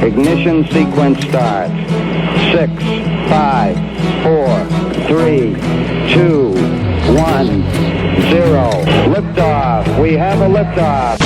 Ignition sequence starts. 6, 5, 4, 3, 2, 1, 0. Liftoff. We have a liftoff.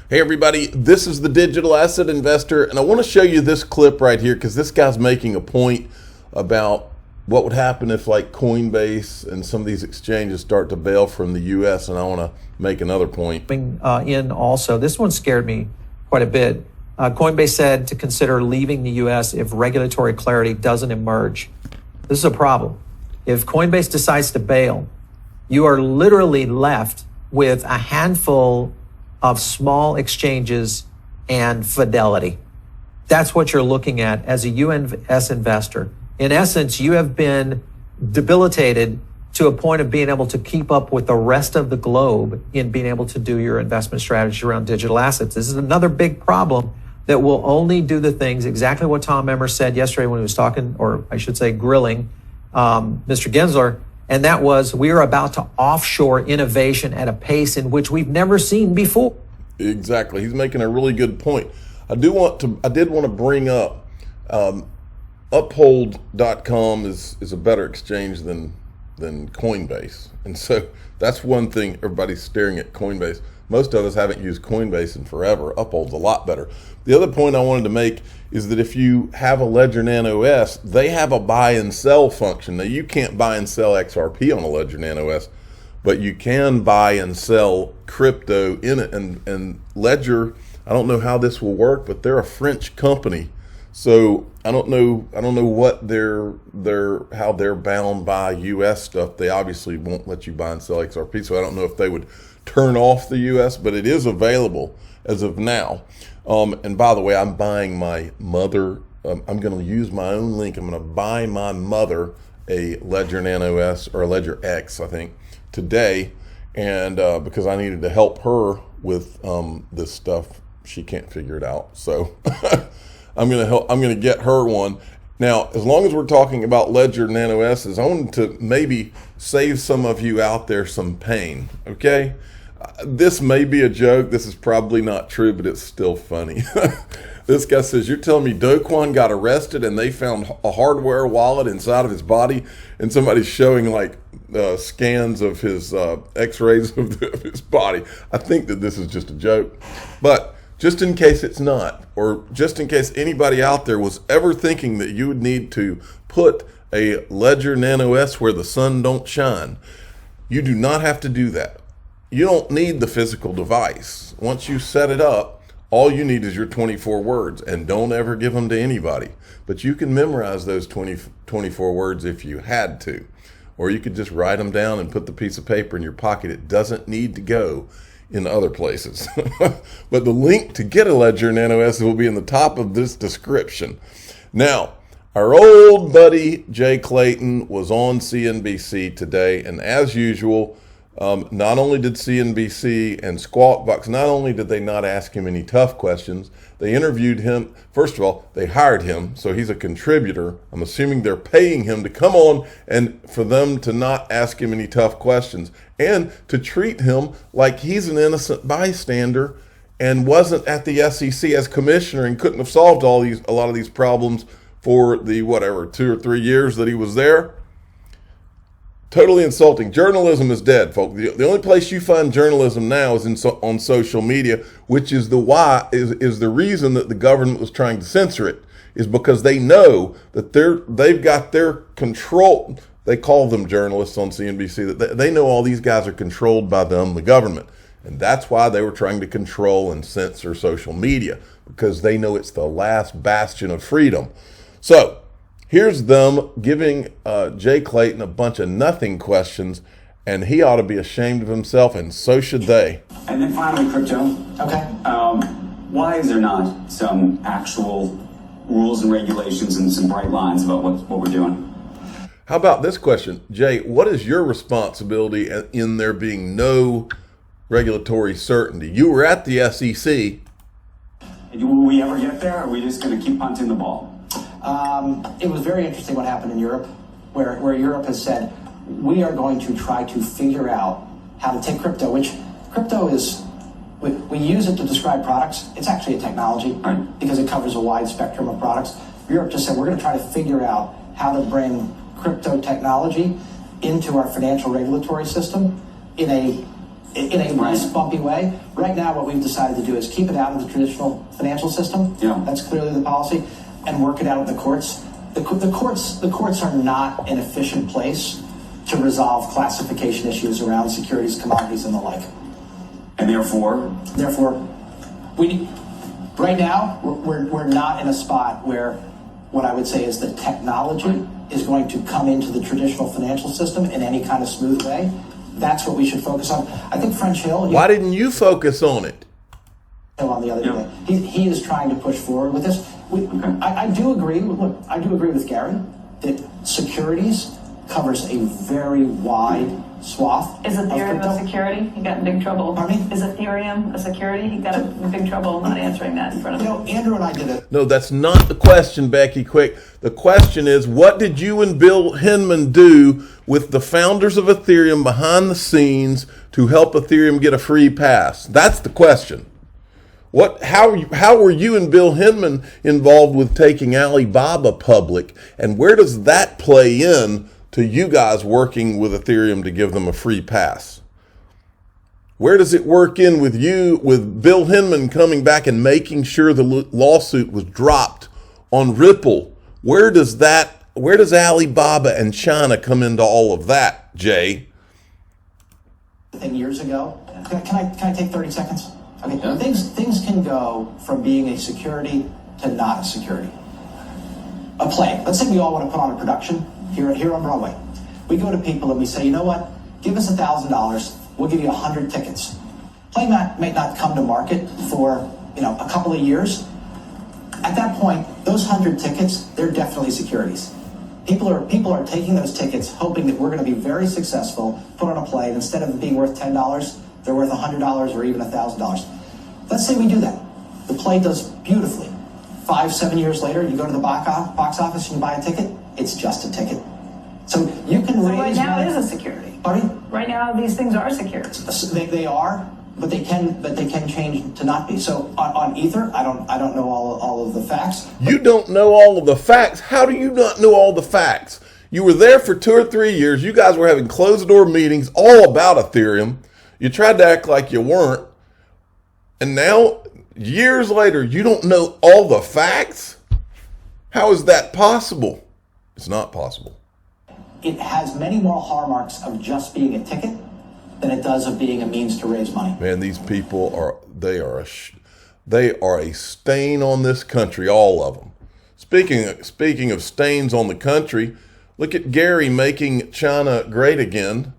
Hey everybody, this is the Digital Asset Investor, and I want to show you this clip right here because this guy's making a point about what would happen if like Coinbase and some of these exchanges start to bail from the US, and I want to make another point. Also, this one scared me quite a bit. Coinbase said to consider leaving the US if regulatory clarity doesn't emerge. This is a problem. If Coinbase decides to bail, you are literally left with a handful of small exchanges and Fidelity. That's what you're looking at as a US investor. In essence, you have been debilitated to a point of being able to keep up with the rest of the globe in being able to do your investment strategy around digital assets. This is another big problem that will only do the things exactly what Tom Emmer said yesterday when he was talking, or I should say grilling, Mr. Gensler. And that was, we are about to offshore innovation at a pace in which we've never seen before. Exactly. He's making a really good point. I did want to bring up Uphold.com is a better exchange than Coinbase. And so that's one thing. Everybody's staring at Coinbase. Most of us haven't used Coinbase in forever. Uphold's a lot better. The other point I wanted to make is that if you have a Ledger Nano S, they have a buy and sell function. Now you can't buy and sell XRP on a Ledger Nano S, but you can buy and sell crypto in it. And Ledger, I don't know how this will work, but they're a French company. So I don't know what how they're bound by US stuff. They obviously won't let you buy and sell XRP. So I don't know if they would turn off the US, but it is available as of now. And by the way, I'm buying my mother, I'm going to use my own link. I'm going to buy my mother a Ledger Nano S or a Ledger X, I think, today. And because I needed to help her with this stuff, she can't figure it out. So I'm going to get her one. Now, as long as we're talking about Ledger Nano S's, I wanted to maybe save some of you out there some pain, okay? This may be a joke. This is probably not true, but it's still funny. This guy says, you're telling me Do Kwon got arrested and they found a hardware wallet inside of his body, and somebody's showing like scans of his x-rays of his body. I think that this is just a joke, but just in case it's not, or just in case anybody out there was ever thinking that you would need to put a Ledger Nano S where the sun don't shine, you do not have to do that. You don't need the physical device. Once you set it up, all you need is your 24 words, and don't ever give them to anybody. But you can memorize those 24 words if you had to, or you could just write them down and put the piece of paper in your pocket. It doesn't need to go in other places. But the link to get a Ledger Nano S will be in the top of this description. Now, our old buddy Jay Clayton was on CNBC today, and as usual, not only did CNBC and Squawk Box, not only did they not ask him any tough questions, they interviewed him. First of all, they hired him, so he's a contributor. I'm assuming they're paying him to come on and for them to not ask him any tough questions and to treat him like he's an innocent bystander and wasn't at the SEC as commissioner and couldn't have solved a lot of these problems for the 2 or 3 years that he was there. Totally insulting. Journalism is dead, folks. The only place you find journalism now is on social media, which is the reason that the government was trying to censor it, is because they know that they've got their control. They call them journalists on CNBC. That they know all these guys are controlled by them, the government, and that's why they were trying to control and censor social media, because they know it's the last bastion of freedom. So here's them giving Jay Clayton a bunch of nothing questions, and he ought to be ashamed of himself, and so should they. And then finally, crypto. Okay. Why is there not some actual rules and regulations and some bright lines about what we're doing? How about this question? Jay, what is your responsibility in there being no regulatory certainty? You were at the SEC. Will we ever get there, or are we just going to keep punting the ball? It was very interesting what happened in Europe. where Europe has said, we are going to try to figure out how to take crypto, which crypto is, we use it to describe products. It's actually a technology because it covers a wide spectrum of products. Europe just said, we're going to try to figure out how to bring crypto technology into our financial regulatory system in a less bumpy way. Right now, what we've decided to do is keep it out of the traditional financial system. Yeah. That's clearly the policy, and work it out in the courts. The courts are not an efficient place to resolve classification issues around securities, commodities, and the like. And therefore, right now we're not in a spot where what I would say is the technology is going to come into the traditional financial system in any kind of smooth way. That's what we should focus on. I think French Hill. Why didn't you focus on it? On the other day, he is trying to push forward with this. I do agree. Look, I do agree with Gary that securities covers a very wide swath. Is Ethereum a security? He got in big trouble. Pardon me? Is Ethereum a security? He got in big trouble not answering that in front of him. Andrew and I did it. No, that's not the question, Becky. Quick. The question is, what did you and Bill Hinman do with the founders of Ethereum behind the scenes to help Ethereum get a free pass? That's the question. How were you and Bill Hinman involved with taking Alibaba public, and where does that play in to you guys working with Ethereum to give them a free pass? Where does it work in with you, with Bill Hinman coming back and making sure the lawsuit was dropped on Ripple? Where does Alibaba and China come into all of that, Jay? Years ago, can I take 30 seconds? Okay, yeah. Things can go from being a security to not a security. A play. Let's say we all want to put on a production here on Broadway. We go to people and we say, you know what? Give us $1,000. We'll give you 100 tickets. Play may not come to market for a couple of years. At that point, those 100 tickets, they're definitely securities. People are taking those tickets, hoping that we're going to be very successful, put on a play, and instead of being worth $10, they're worth $100 or even $1,000. Let's say we do that. The play does beautifully. 5-7 years later, you go to the box office and you buy a ticket. It's just a ticket. So you can raise right now money. It is a security. Pardon? Right now, these things are securities. They are, but they can change to not be. So on Ether, I don't know all of the facts. You don't know all of the facts. How do you not know all the facts? You were there for 2 or 3 years. You guys were having closed door meetings all about Ethereum. You tried to act like you weren't. And now, years later, you don't know all the facts? How is that possible? It's not possible. It has many more hallmarks of just being a ticket than it does of being a means to raise money. Man, these people are a stain on this country, all of them. Speaking of stains on the country, look at Gary making China great again.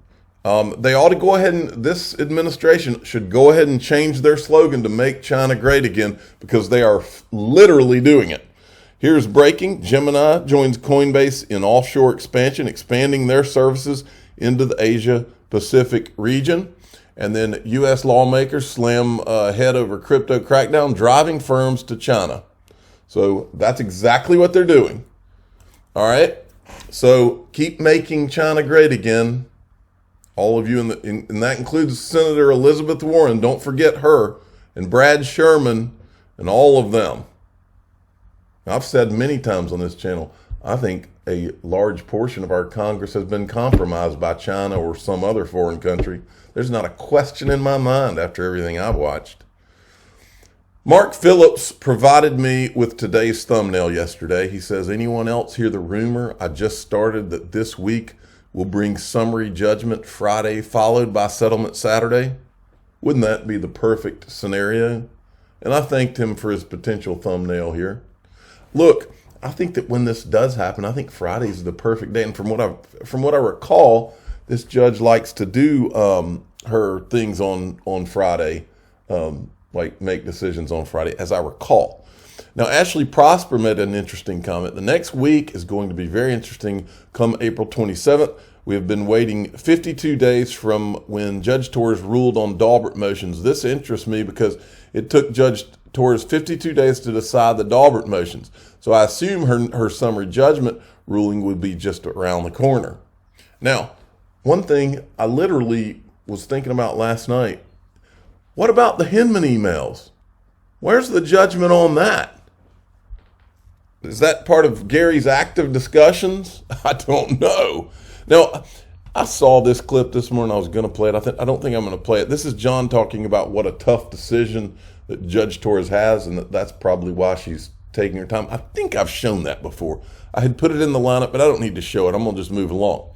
They ought to go ahead and, this administration should go ahead and change their slogan to make China great again, because they are literally doing it. Here's breaking. Gemini joins Coinbase in offshore expansion, expanding their services into the Asia Pacific region. And then U.S. lawmakers slam head over crypto crackdown, driving firms to China. So that's exactly what they're doing. All right. So keep making China great again. All of you, and that includes Senator Elizabeth Warren. Don't forget her, and Brad Sherman, and all of them. I've said many times on this channel, I think a large portion of our Congress has been compromised by China or some other foreign country. There's not a question in my mind after everything I've watched. Mark Phillips provided me with today's thumbnail yesterday. He says, anyone else hear the rumor I just started that this week will bring summary judgment Friday, followed by settlement Saturday? Wouldn't that be the perfect scenario? And I thanked him for his potential thumbnail here. Look, I think that when this does happen, I think Friday's the perfect day. And from what I recall, this judge likes to do her things on Friday, like make decisions on Friday, as I recall. Now, Ashley Prosper made an interesting comment. The next week is going to be very interesting come April 27th. We have been waiting 52 days from when Judge Torres ruled on Daubert motions. This interests me because it took Judge Torres 52 days to decide the Daubert motions. So I assume her summary judgment ruling would be just around the corner. Now, one thing I literally was thinking about last night, what about the Hinman emails? Where's the judgment on that? Is that part of Gary's active discussions? I don't know. Now, I saw this clip this morning. I was going to play it. I don't think I'm going to play it. This is John talking about what a tough decision that Judge Torres has, and that's probably why she's taking her time. I think I've shown that before. I had put it in the lineup, but I don't need to show it. I'm going to just move along.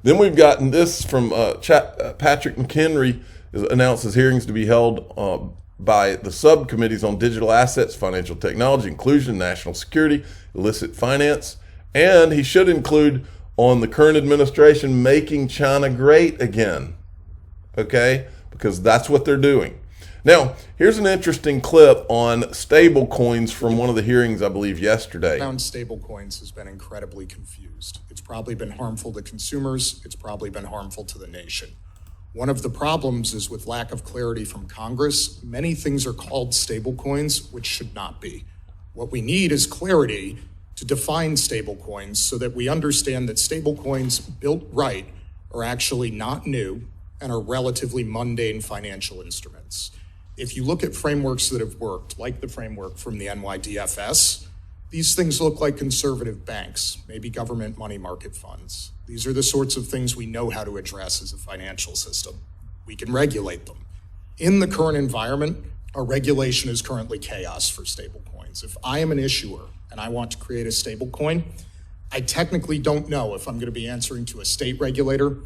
Then we've gotten this from Patrick McHenry announces hearings to be held by the subcommittees on digital assets, financial technology, inclusion, national security, illicit finance, and he should include on the current administration making China great again, okay? Because that's what they're doing. Now, here's an interesting clip on stable coins from one of the hearings, I believe, yesterday. Around stable coins has been incredibly confused. It's probably been harmful to consumers. It's probably been harmful to the nation. One of the problems is with lack of clarity from Congress, many things are called stable coins, which should not be. What we need is clarity to define stable coins so that we understand that stable coins built right are actually not new and are relatively mundane financial instruments. If you look at frameworks that have worked, like the framework from the NYDFS, these things look like conservative banks, maybe government money market funds. These are the sorts of things we know how to address as a financial system. We can regulate them. In the current environment, our regulation is currently chaos for stablecoins. If I am an issuer and I want to create a stablecoin, I technically don't know if I'm going to be answering to a state regulator,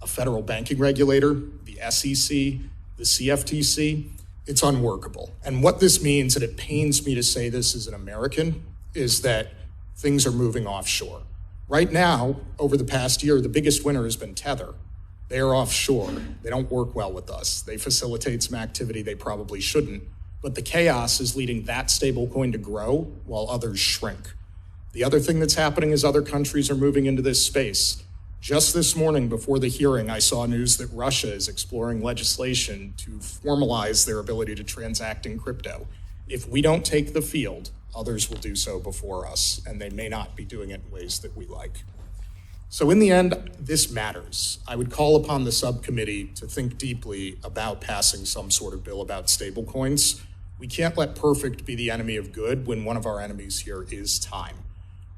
a federal banking regulator, the SEC, the CFTC. It's unworkable. And what this means, and it pains me to say this as an American, is that things are moving offshore. Right now, over the past year, the biggest winner has been Tether. They are offshore. They don't work well with us. They facilitate some activity they probably shouldn't. But the chaos is leading that stablecoin to grow while others shrink. The other thing that's happening is other countries are moving into this space. Just this morning before the hearing, I saw news that Russia is exploring legislation to formalize their ability to transact in crypto. If we don't take the field, others will do so before us, and they may not be doing it in ways that we like. So in the end, this matters. I would call upon the subcommittee to think deeply about passing some sort of bill about stablecoins. We can't let perfect be the enemy of good when one of our enemies here is time.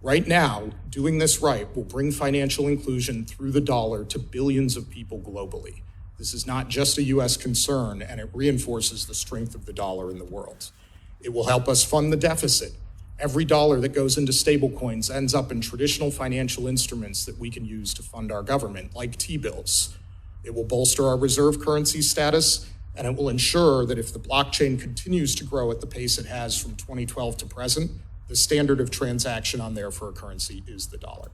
Right now, doing this right will bring financial inclusion through the dollar to billions of people globally. This is not just a US concern, and it reinforces the strength of the dollar in the world. It will help us fund the deficit. Every dollar that goes into stablecoins ends up in traditional financial instruments that we can use to fund our government, like T-bills. It will bolster our reserve currency status, and it will ensure that if the blockchain continues to grow at the pace it has from 2012 to present, the standard of transaction on there for a currency is the dollar.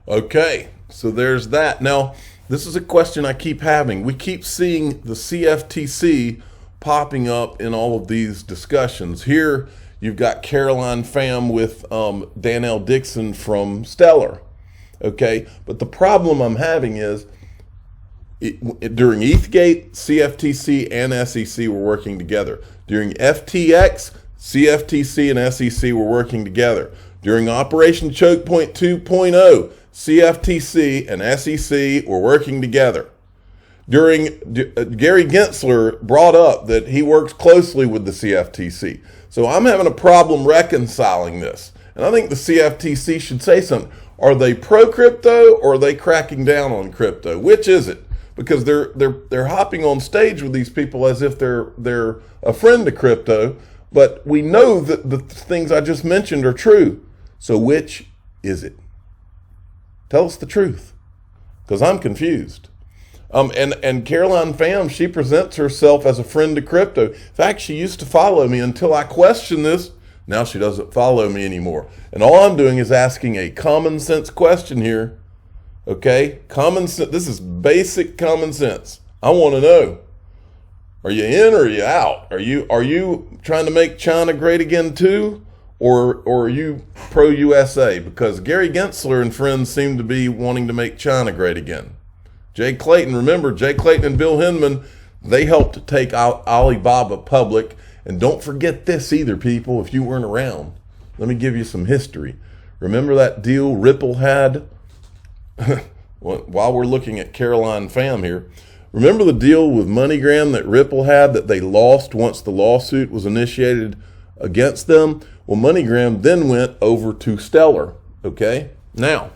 Okay, so there's that. Now, this is a question I keep having. We keep seeing the CFTC popping up in all of these discussions. Here, you've got Caroline Pham with Danelle Dixon from Stellar. Okay, but the problem I'm having is during ETHgate, CFTC and SEC were working together. During FTX, CFTC and SEC were working together. During Operation Choke Point 2.0, CFTC and SEC were working together. Gary Gensler brought up that he works closely with the CFTC. So I'm having a problem reconciling this. And I think the CFTC should say something. Are they pro-crypto or are they cracking down on crypto? Which is it? Because they're hopping on stage with these people as if they're a friend to crypto. But we know that the things I just mentioned are true. So which is it? Tell us the truth, because I'm confused. And Caroline Pham, she presents herself as a friend to crypto. In fact, she used to follow me until I questioned this. Now she doesn't follow me anymore. And all I'm doing is asking a common sense question here. Okay? Common sense. This is basic common sense. I want to know. Are you in or are you out? Are you trying to make China great again too? Or are you pro-USA? Because Gary Gensler and friends seem to be wanting to make China great again. Jay Clayton, remember, Jay Clayton and Bill Hinman, they helped take Alibaba public. And don't forget this either, people, if you weren't around. Let me give you some history. Remember that deal Ripple had? While we're looking at Caroline Pham here, remember the deal with MoneyGram that Ripple had that they lost once the lawsuit was initiated against them? Well, MoneyGram then went over to Stellar, okay? Now,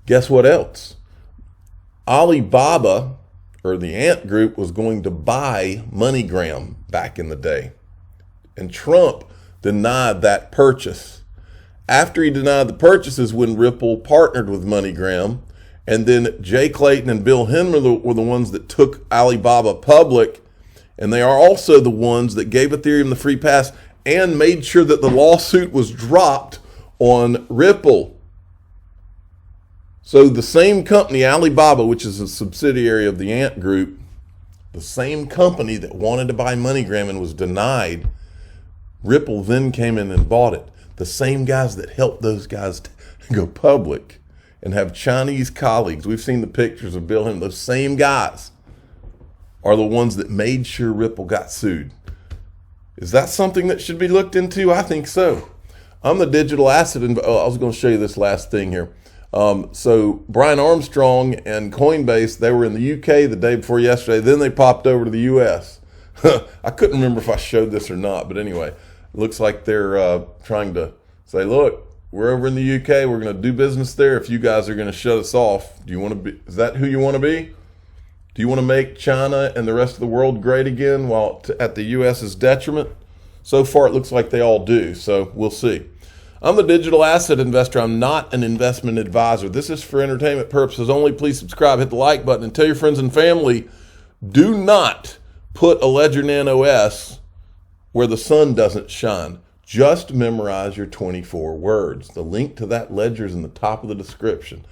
guess what else? Alibaba, or the Ant Group, was going to buy MoneyGram back in the day. And Trump denied that purchase. After he denied the purchases, when Ripple partnered with MoneyGram, and then Jay Clayton and Bill Henry were the ones that took Alibaba public, and they are also the ones that gave Ethereum the free pass and made sure that the lawsuit was dropped on Ripple. So the same company, Alibaba, which is a subsidiary of the Ant Group, the same company that wanted to buy MoneyGram and was denied, Ripple then came in and bought it. The same guys that helped those guys go public and have Chinese colleagues. We've seen the pictures of Bill Henry. Those same guys are the ones that made sure Ripple got sued. Is that something that should be looked into? I think so. I'm the digital asset. I was going to show you this last thing here. So Brian Armstrong and Coinbase, they were in the UK the day before yesterday. Then they popped over to the US. I couldn't remember if I showed this or not, but anyway, it looks like they're trying to say, look, we're over in the UK. We're going to do business there. If you guys are going to shut us off, do you want to be? Is that who you want to be? Do you want to make China and the rest of the world great again while at the US's detriment? So far, it looks like they all do. So we'll see. I'm the digital asset investor. I'm not an investment advisor. This is for entertainment purposes only. Please subscribe, hit the like button, and tell your friends and family, do not put a Ledger Nano S where the sun doesn't shine. Just memorize your 24 words. The link to that ledger is in the top of the description.